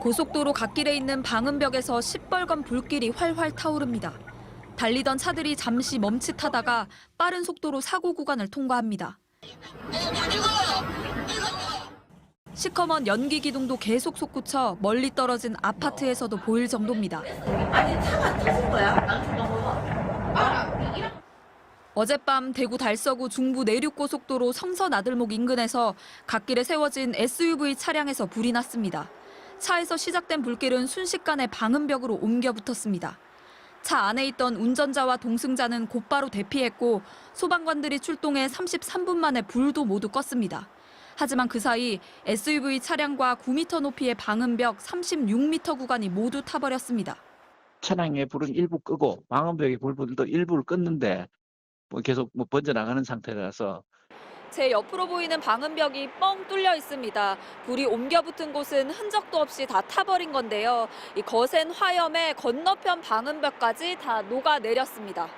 고속도로 갓길에 있는 방음벽에서 시뻘건 불길이 활활 타오릅니다. 달리던 차들이 잠시 멈칫하다가 빠른 속도로 사고 구간을 통과합니다. 시커먼 연기 기둥도 계속 솟구쳐 멀리 떨어진 아파트에서도 보일 정도입니다. 아니 차가 터진 거야? 어젯밤 대구 달서구 중부 내륙고속도로 성서 나들목 인근에서 갓길에 세워진 SUV 차량에서 불이 났습니다. 차에서 시작된 불길은 순식간에 방음벽으로 옮겨 붙었습니다. 차 안에 있던 운전자와 동승자는 곧바로 대피했고 소방관들이 출동해 33분 만에 불도 모두 껐습니다. 하지만 그 사이 SUV 차량과 9m 높이의 방음벽 36m 구간이 모두 타버렸습니다. 차량의 불은 일부 끄고 방음벽의 불도 일부를 껐는데 계속 번져나가는 상태라서 제 옆으로 보이는 방음벽이 뻥 뚫려 있습니다. 불이 옮겨 붙은 곳은 흔적도 없이 다 타버린 건데요. 이 거센 화염에 건너편 방음벽까지 다 녹아내렸습니다.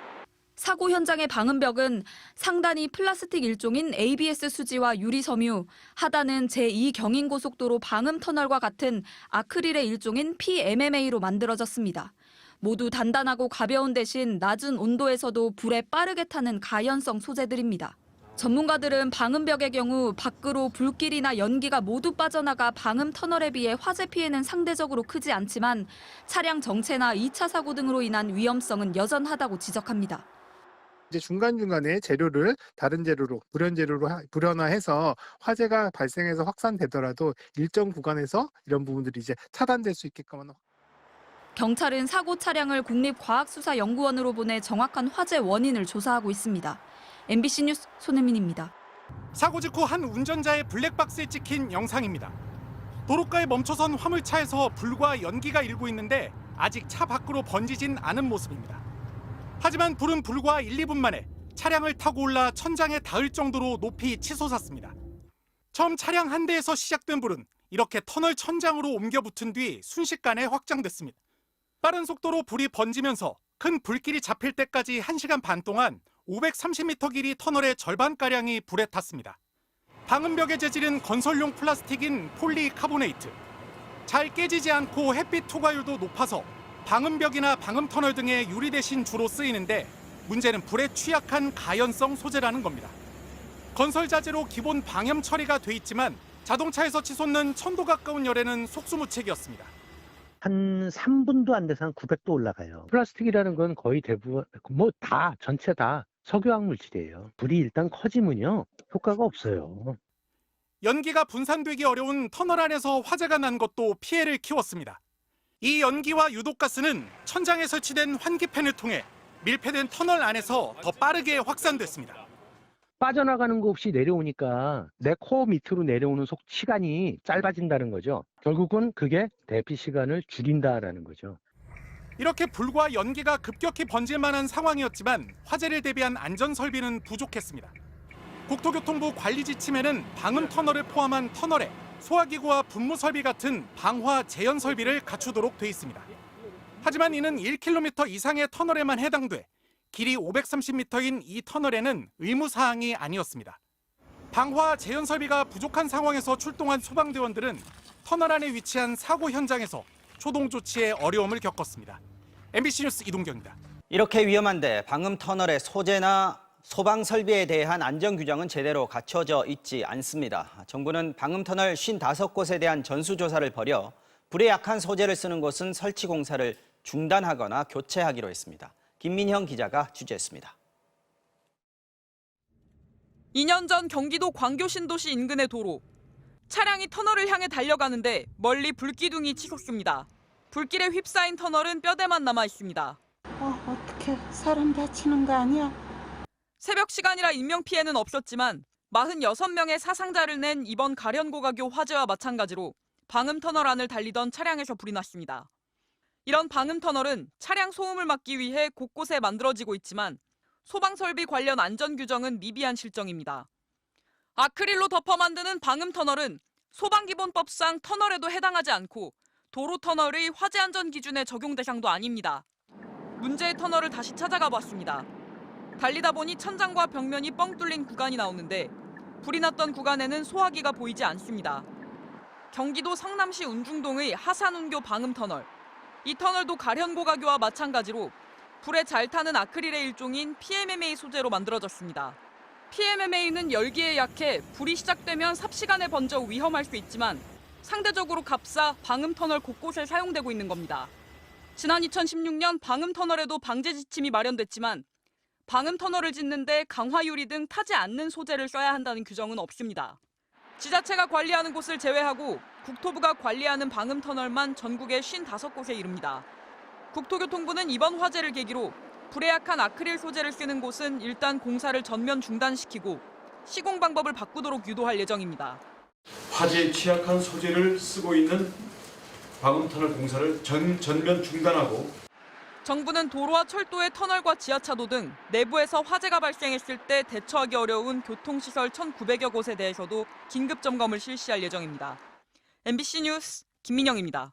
사고 현장의 방음벽은 상단이 플라스틱 일종인 ABS 수지와 유리 섬유, 하단은 제2경인고속도로 방음터널과 같은 아크릴의 일종인 PMMA로 만들어졌습니다. 모두 단단하고 가벼운 대신 낮은 온도에서도 불에 빠르게 타는 가연성 소재들입니다. 전문가들은 방음벽의 경우 밖으로 불길이나 연기가 모두 빠져나가 방음 터널에 비해 화재 피해는 상대적으로 크지 않지만 차량 정체나 2차 사고 등으로 인한 위험성은 여전하다고 지적합니다. 이제 중간중간에 재료를 다른 재료로, 불연 재료로 불연화해서 화재가 발생해서 확산되더라도 일정 구간에서 이런 부분들이 이제 차단될 수 있게끔 하는. 경찰은 사고 차량을 국립과학수사연구원으로 보내 정확한 화재 원인을 조사하고 있습니다. MBC 뉴스 손혜민입니다. 사고 직후 한 운전자의 블랙박스에 찍힌 영상입니다. 도로가에 멈춰선 화물차에서 불과 연기가 일고 있는데 아직 차 밖으로 번지진 않은 모습입니다. 하지만 불은 불과 1, 2분 만에 차량을 타고 올라 천장에 닿을 정도로 높이 치솟았습니다. 처음 차량 한 대에서 시작된 불은 이렇게 터널 천장으로 옮겨 붙은 뒤 순식간에 확장됐습니다. 빠른 속도로 불이 번지면서 큰 불길이 잡힐 때까지 1시간 반 동안 530m 길이 터널의 절반가량이 불에 탔습니다. 방음벽의 재질은 건설용 플라스틱인 폴리카보네이트. 잘 깨지지 않고 햇빛 투과율도 높아서 방음벽이나 방음터널 등의 유리 대신 주로 쓰이는데 문제는 불에 취약한 가연성 소재라는 겁니다. 건설 자재로 기본 방염 처리가 돼 있지만 자동차에서 치솟는 1000도 가까운 열에는 속수무책이었습니다. 한 3분도 안 돼서 한 900도 올라가요. 플라스틱이라는 건 거의 대부분 전체 다 석유화학 물질이에요. 불이 일단 커지면요 효과가 없어요. 연기가 분산되기 어려운 터널 안에서 화재가 난 것도 피해를 키웠습니다. 이 연기와 유독가스는 천장에 설치된 환기팬을 통해 밀폐된 터널 안에서 더 빠르게 확산됐습니다. 빠져나가는 거 없이 내려오니까 내 코 밑으로 내려오는 시간이 짧아진다는 거죠. 결국은 그게 대피 시간을 줄인다라는 거죠. 이렇게 불과 연기가 급격히 번질 만한 상황이었지만 화재를 대비한 안전설비는 부족했습니다. 국토교통부 관리 지침에는 방음 터널을 포함한 터널에 소화기구와 분무 설비 같은 방화 재현 설비를 갖추도록 돼 있습니다. 하지만 이는 1km 이상의 터널에만 해당돼 길이 530m인 이 터널에는 의무사항이 아니었습니다. 방화 재현 설비가 부족한 상황에서 출동한 소방대원들은 터널 안에 위치한 사고 현장에서 초동 조치에 어려움을 겪었습니다. MBC 뉴스 이동경입니다. 이렇게 위험한데 방음 터널의 소재나 소방 설비에 대한 안전 규정은 제대로 갖춰져 있지 않습니다. 정부는 방음 터널 55곳에 대한 전수조사를 벌여 불에 약한 소재를 쓰는 곳은 설치 공사를 중단하거나 교체하기로 했습니다. 김민형 기자가 취재했습니다. 2년 전 경기도 광교 신도시 인근의 도로. 차량이 터널을 향해 달려가는데 멀리 불기둥이 치솟습니다. 불길에 휩싸인 터널은 뼈대만 남아 있습니다. 어떡해. 사람 다치는 거 아니야? 새벽 시간이라 인명피해는 없었지만 46명의 사상자를 낸 이번 가련고가교 화재와 마찬가지로 방음터널 안을 달리던 차량에서 불이 났습니다. 이런 방음터널은 차량 소음을 막기 위해 곳곳에 만들어지고 있지만 소방설비 관련 안전규정은 미비한 실정입니다. 아크릴로 덮어 만드는 방음터널은 소방기본법상 터널에도 해당하지 않고 도로터널의 화재안전 기준의 적용 대상도 아닙니다. 문제의 터널을 다시 찾아가 봤습니다. 달리다 보니 천장과 벽면이 뻥 뚫린 구간이 나오는데 불이 났던 구간에는 소화기가 보이지 않습니다. 경기도 성남시 운중동의 하산운교 방음터널. 이 터널도 가련고가교와 마찬가지로 불에 잘 타는 아크릴의 일종인 PMMA 소재로 만들어졌습니다. PMMA는 열기에 약해 불이 시작되면 삽시간에 번져 위험할 수 있지만 상대적으로 값싸 방음터널 곳곳에 사용되고 있는 겁니다. 지난 2016년 방음터널에도 방제 지침이 마련됐지만 방음터널을 짓는데 강화유리 등 타지 않는 소재를 써야 한다는 규정은 없습니다. 지자체가 관리하는 곳을 제외하고 국토부가 관리하는 방음터널만 전국에 55곳에 이릅니다. 국토교통부는 이번 화재를 계기로 불에 약한 아크릴 소재를 쓰는 곳은 일단 공사를 전면 중단시키고 시공 방법을 바꾸도록 유도할 예정입니다. 화재에 취약한 소재를 쓰고 있는 방음터널 공사를 전면 중단하고 정부는 도로와 철도의 터널과 지하차도 등 내부에서 화재가 발생했을 때 대처하기 어려운 교통시설 1,900여 곳에 대해서도 긴급 점검을 실시할 예정입니다. MBC 뉴스 김민영입니다.